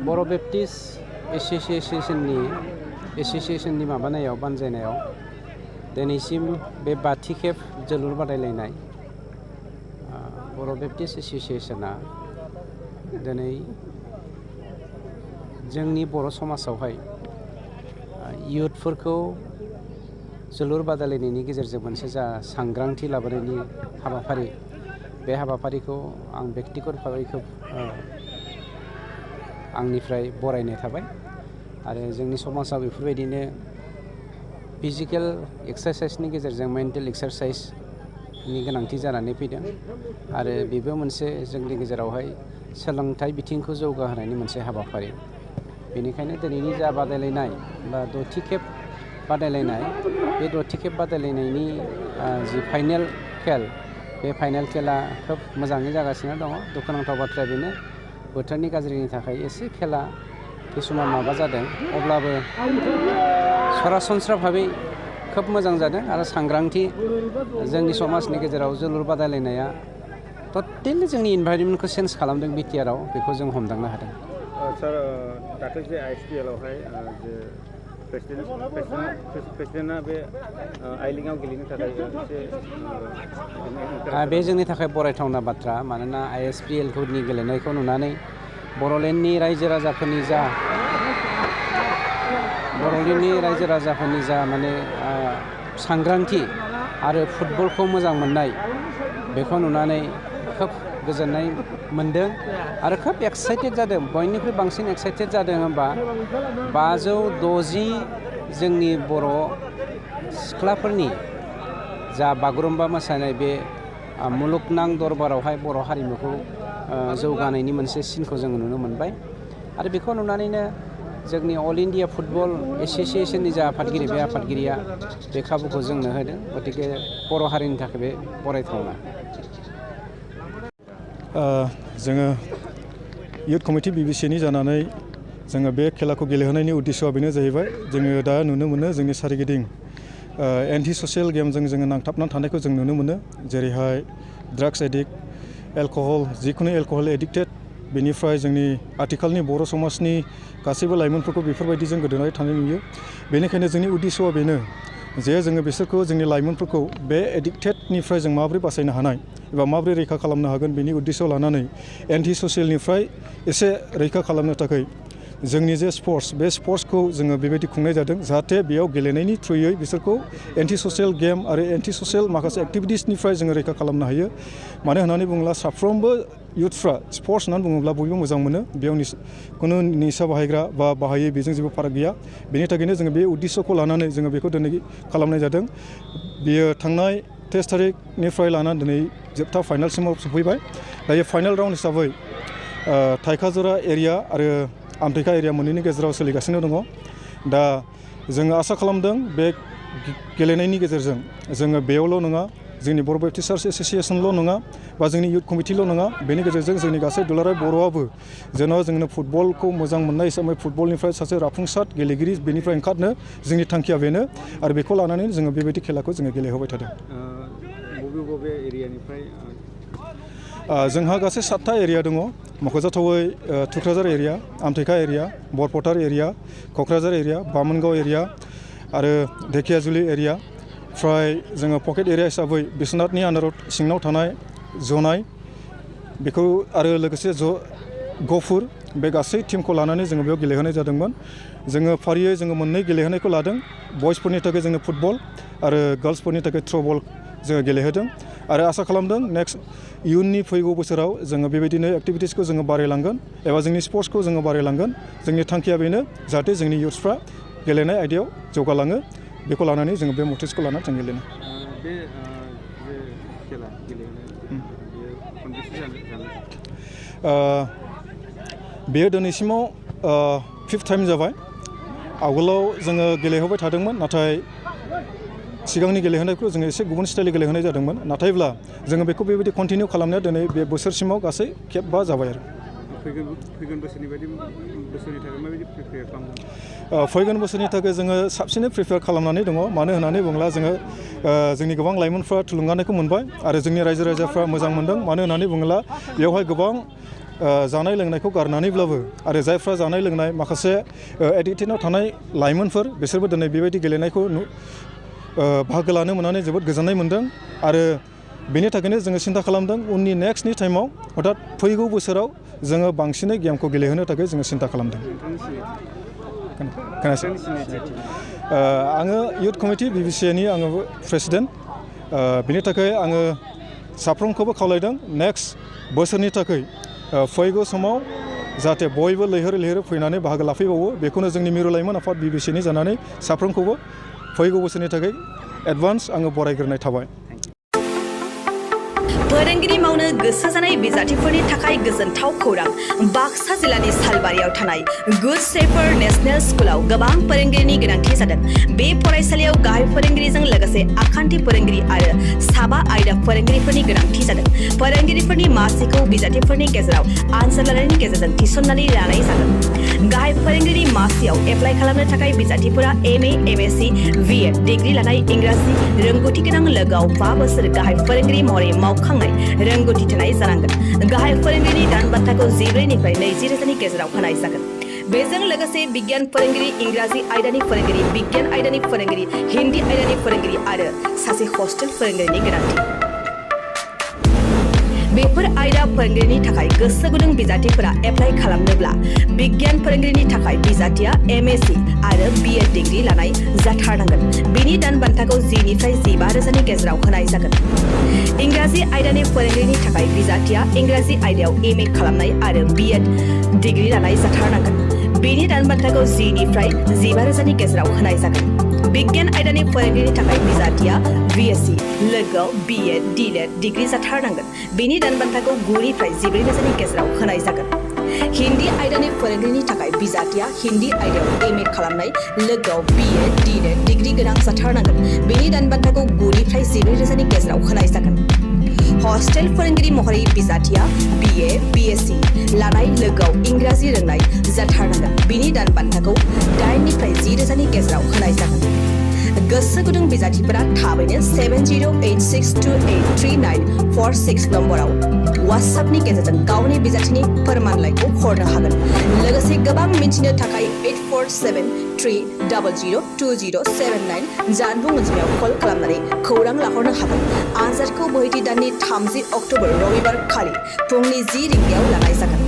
बर' Baptist एसोसिएशननि माबानायाव बानजायनायाव दिनैसिम बे 5थि खेब जोलुर बादायलायनाय बर' बेप्टिस्ट एसोसिएशना दिनै जोंनि बर' समाजावहाय इयुथफोरखौ जोलुर बादायलायनायनि गेजेरजों मोनसे जा सांग्रांथि लाबोनायनि हाबाफारि बे हाबाफारिखौ आं बेक्तिगत भाबै खोब आंनिफ्राय बरायनाय थाबाय आरो जोंनि समाजाव बेफोरबायदिनो फिजिकेल एक्सारसाइसनि गेजेरजों मेन्टेल एक्सारसाइसनि गोनांथि जानानै फैदों आरो बेबो मोनसे जोंनि गेजेरावहाय सोलोंथाइ बिथिंखौ जौगाहोनायनि मोनसे हाबाफारि बेनिखायनो दिनैनि जा बादायलायनाय बा 6थि खेब बादायलायनाय बे 6थि खेब बादायलायनायनि जि फाइनेल खेल बे फाइनेल खेला खोब मोजाङै जागासिनो दङ दुखुनांथाव बाथ्राया बेनो बोथोरनि गाज्रिनि थाखाय एसे खेला किसुमान माबा जादों अब्लाबो सरासनस्रा भाबै खोब मोजां जादों आरो सांग्रांथि जोंनि समाजनि गेजेराव जोलुर बादायलायनाया टटेलि जोंनि इनभाइरनमेन्टखौ चेन्ज खालामदों बिटिआरआव बेखौ जों हमदांनो हादों सार दाख्लै जे आइएसपिएलआवहाय जे प्रेसिडेन्टआ बे आइ-लिगआव गेलेनो थाखाय बे जोंनि थाखाय बरायथावना बाथ्रा मानोना आइएसपिएलफोरनि गेलेनायखौ नुनानै बर'लेण्डनि रायजो राजाफोरनि जा माने सांग्रांथि आरो फुटबलखौ मोजां मोननाय बेखौ नुनानै खोब गोजोननाय मोनदों आरो खोब एक्साइटेड जादों बयनिख्रुइ बांसिन एक्साइटेड जादों होनबा 560 जोंनि बर' सिख्लाफोरनि जा बागुरुम्बा मोसानाय बे मुलुगनां दरबारावहाय बर' हारिमुखौ जौगानायनि मोनसे सिनखौ जोङो नुनो मोनबाय आरो बेखौ नुनानैनो जोंनि अल इन्डिया फुटबल एसोसिएशननि जा आफादगिरि बे आफादगिरिया बे खाबुखौ जोंनो होदों गतिके बर' हारिनि थाखाय बे बरायथावना जोङो इयुथ कमिटि Bbcaनि जानानै जोङो बे खेलाखौ गेलेहोनायनि उद्देश्यआ बेनो जाहैबाय जोङो दा नुनो मोनो जोंनि सारिगिदिं एन्टि ससियेल गेमजों जोङो नांथाबनानै थानायखौ जों नुनो मोनो जेरैहाय ड्राग्स एडिक्ट एलकहल जिखुनु एलकहल एडिक्टेड बेनिफ्राय जोंनि आथिखालनि बर' समाजनि गासैबो लाइमोनफोरखौ बेफोरबायदिजों गोदोनानै थानाय नुयो बेनिखायनो जोंनि उद्देश्यआ बेनो जे जोङो बिसोरखौ जोंनि लाइमोनफोरखौ बे एडिक्टेडनिफ्राय जों माबोरै बासायनो हानाय एबा माबोरै रैखा खालामनो हागोन बेनि उद्देश्य लानानै एन्टि ससियेलनिफ्राय एसे रैखा खालामनो थाखाय जोंनि जे स्पर्ट्स बे स्पर्ट्सखौ जोङो बेबायदि खुंनाय जादों जाहाथे बेयाव गेलेनायनि थ्रुयै बिसोरखौ एन्टि ससियेल गेम आरो एन्टि ससियेल माखासे एक्टिभिटिसनिफ्राय जोङो रैखा खालामनो हायो मानो होननानै बुङोब्ला साफ्रोमबो इयुथफ्रा स्पर्ट्स होननानै बुङोब्ला बयबो मोजां मोनो बेयाव खुनु निसा बाहायग्रा बा बाहायै बेजों जेबो फाराग गैया बेनि थाखायनो जोङो बे उद्देश्यखौ लानानै जोङो बेखौ दिनै खालामनाय जादों बेयो थांनाय 23 तारिखनिफ्राय लानानै दिनै जोबथा फाइनालसिमाव सफैबाय दायो फाइनाल राउन्ड हिसाबै थाइखाजरा एरिया आरो आमथेखा एरिया मोननैनि गेजेराव सोलिगासिनो दङ दा जोङो आसा खालामदों बे गेलेनायनि गेजेरजों जोङो बेयावल' नङा जोंनि बर' बेप्टिस्ट एसोसिएशनल' नङा बा जोंनि इयुथ कमिटिल' नङा बेनि गेजेरजों जोंनि गासै दुलाराय बर'आबो जेन' जोंनो फुटबलखौ मोजां मोननाय हिसाबै फुटबलनिफ्राय सासे राफुंसार गेलेगिरि बेनिफ्राय ओंखारनो जोंनि थांखिया बेनो आरो बेखौ लानानै जोङो बेबायदि खेलाखौ जोङो गेलेहोबाय थादों बबे एरियानिफ्राय जोंहा गासै 7था एरिया दङ मख'जाथावै Thukrajhar area Amteka area Borpatar area Kokrajhar area Bamungaon area आरो धेकियाजुलि एरिया फ्राय जोङो पकेट एरिया हिसाबै बिश्वनाथनि आन्दाराव सिङाव थानाय जनाय बेखौ आरो लोगोसे गफुर बे गासै टीमखौ लानानै जोङो बेयाव गेलेहोनाय जादोंमोन जोङो फारियै जोङो मोननै गेलेहोनायखौ लादों बयसफोरनि थाखाय जोङो फुटबल आरो गार्लसफोरनि थाखाय थ्र'बल जोङो गेलेहोदों आरो आसा खालामदों नेक्स्ट इयुननि फैगौ बोसोराव जोङो बेबायदिनो एक्टिभिटिसखौ जोङो बारायलांगोन एबा जोंनि स्पर्ट्सखौ जोङो बारायलांगोन जोंनि थांखिया बेनो जाहाथे जोंनि इयुथ्सफ्रा गेलेनाय आयदायाव जौगालाङो बेखौ लानानै जोङो बे मटिभखौ लानानै जों गेलेनो बे खेला गेलेनाय बेयो दिनैसिमाव 5th टाइम जाबाय आवगोलाव जोङो गेलेहोबाय थादोंमोन नाथाय सिगांनि गेलेहोनायखौ जोङो एसे गुबुन स्टाइलनि गेलेहोनाय जादोंमोन नाथायब्ला जोङो बेखौ बेबायदि कन्टिनिउ खालामनाया दिनै बे बोसोरसिमाव गासै खेब 5 जाबाय आरो फैगोन बोसोरनि थाखाय माबायदि प्रिपेयार खालामदों फैगोन बोसोरनि थाखाय जोङो साबसिनै प्रिपेयार खालामनानै दङ मानो होननानै बुङोब्ला जोङो जोंनि गोबां लाइमोनफ्रा थुलुंगानायखौ मोनबाय आरो जोंनि रायजो राजाफ्रा मोजां मोनदों मानो होननानै बुङोब्ला बेवहाय गोबां जानाय लोंनायखौ गारनानैब्लाबो आरो जायफ्रा जानाय लोंनाय माखासे एडिक्टेडआव थानाय लाइमोनफोर बिसोरबो दिनै बेबायदि गेलेनायखौ बाहागो लानो मोननानै जोबोद गोजोननाय मोनदों आरो बेनि थाखायनो जोङो सिन्था खालामदों उननि नेक्स्टनि टाइमाव अर्थात फैगौ बोसोराव जोङो बांसिनै गेमखौ गेलेहोनो थाखाय जोङो सिन्था खालामदों खोनासै आङो इउथ कमिटि BBCनि आङो प्रेसिडेन्ट बिनि थाखाय आङो साफ्रोमखौबो खावलायदों नेक्स्ट बोसोरनि थाखाय फैगौ समाव जाहाथे बयबो लैहोर लैहोर फैनानै बाहागो लाफैबावो बेखौनो जोंनि मिरु लाइमोन आफाद BBCनि जानानै साफ्रोमखौबो फैगौ बोसोरनि थाखाय एडभान्स आङो बरायग्रोनाय थाबाय फोरोंगिरि मावनो गोसो जानाय बिजाथिफोरनि थाखाय गोजोनथाव खौरां बाक्सा जिल्लानि सालबारियाव थानाय गुड शेफार्ड नेशनेल स्कुलाव गोबां फोरोंगिरिनि गोनांथि जादों बे फरायसालियाव गाहाय फोरोंगिरिजों लोगोसे आखान्थि फोरोंगिरि आरो साबा आयदा फोरोंगिरिफोरनि गोनांथि जादों फोरोंगिरिफोरनि मासिखौ बिजाथिफोरनि गेजेराव आनजाद लानायनि गेजेरजों थिसननानै लानाय जागोन गाहाय फोरोंगिरि मासियाव एप्लाइ खालामनो थाखाय बिजाथिफोरा MA MSc B.Ed डिग्री लानाय इंराजि रोंगौथि गोनां लोगोआव 5 बोसोर गाहाय फोरोंगिरि महरै मावखांनाय रोंगौथि थानाय जानांगोन गाहाय फोरोंगिरिनि दान बान्थाखौ 14 निफ्राय 20 रोजानि गेजेराव होनाय जागोन बेजों लोगोसे बिगियान फोरोंगिरि इंराजि आयदानि फोरोंगिरि बिगियान आयदानि फोरोंगिरि हिन्दी आयदानि फोरोंगिरि आरो सासे हस्टेल फोरोंगिरिनि गोनांथि बेफोर आयदा फोरोंगिरिनि थाखाय गोसो गुदुं बिजाथिफोरा एप्लाइ खालामनोब्ला बिगियान फोरोंगिरिनि थाखाय बिजाथिया MSc आरो B.Ed डिग्री लानाय जाथारनांगोन बिनि दान बान्थाखौ 10 निफ्राय 15 रोजानि गेजेराव होनाय जागोन इंराजि आयदानि फोरोंगिरिनि थाखाय बिजाथिया इंराजि आयदायाव MA खालामनाय आरो B.Ed डिग्री लानाय जाथारनांगोन बिनि दान बान्थाखौ 10 निफ्राय 15 रोजानि गेजेराव होनाय जागोन बिगियान आयदानि फोरोंगिरिनि थाखाय बिजाथिया BSc लोगोआव B.Ed D.Led डिग्री जाथारनांगोन बिनि दान बान्थाखौ 9 निफ्राय 14 रोजानि गेजेराव होनाय जागोन हिन्दी आयदानि फोरोंगिरिनि थाखाय बिजाथिया हिन्दी आयदायाव MA खालामनाय लोगोआव B.Ed D.Led डिग्री गोनां जाथारनांगोन बिनि दान बान्थाखौ 9 निफ्राय 14 रोजानि गेजेराव होनाय जागोन हस्टेल फोरोंगिरि महरै बिजाथिया BA BSc लानाय लोगोआव इंराजि रोंनाय जाथारनांगोन बिनि दान बान्थाखौ 8 निफ्राय 10 रोजानि गेजेराव होनाय जागोन गोसो गुदुं बिजाथिफोरा थाबैनो 7086283946 नम्बराव WhatsAppनि गेजेरजों गावनि बिजाथिनि फोरमानलाइखौ हरनो हागोन लोगोसे गोबां मिन्थिनो थाखाय 8473002079 जानबुं अनजिमायाव कल खालामनानै खौरां लाहरनो हागोन आनजादखौ बोहैथि दाननि 30 अक्ट'बर रबिबार खालि फुंनि 10 रिंगायाव लानाय जागोन